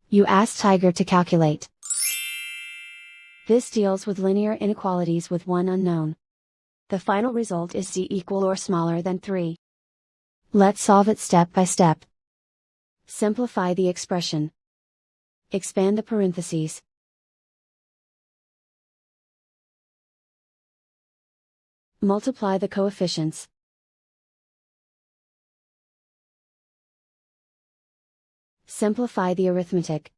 You ask Tiger to calculate. This deals with linear inequalities with one unknown. The final result is z equal or smaller than 3. Let's solve it step by step. Simplify the expression. Expand the parentheses. Multiply the coefficients. Simplify the arithmetic.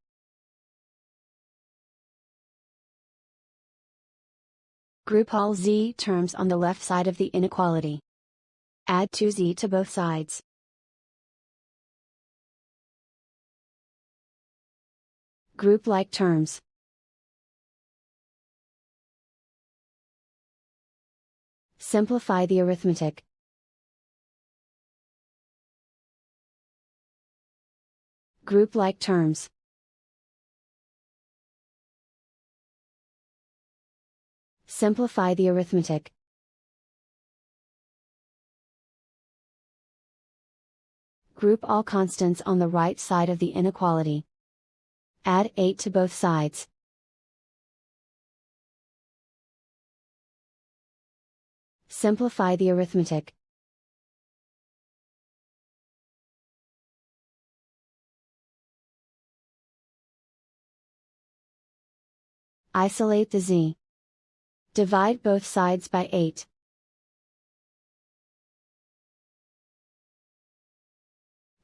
Group all z terms on the left side of the inequality. Add 2z to both sides. Group like terms. Simplify the arithmetic. Group like terms. Simplify the arithmetic. Group all constants on the right side of the inequality. Add 8 to both sides. Simplify the arithmetic. Isolate the z. Divide both sides by 8.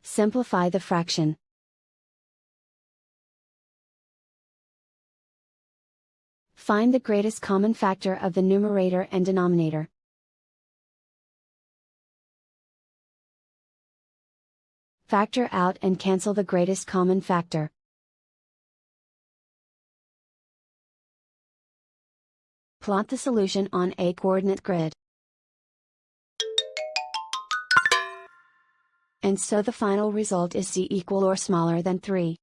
Simplify the fraction. Find the greatest common factor of the numerator and denominator. Factor out and cancel the greatest common factor. Plot the solution on a coordinate grid. And so the final result is z equal or smaller than 3.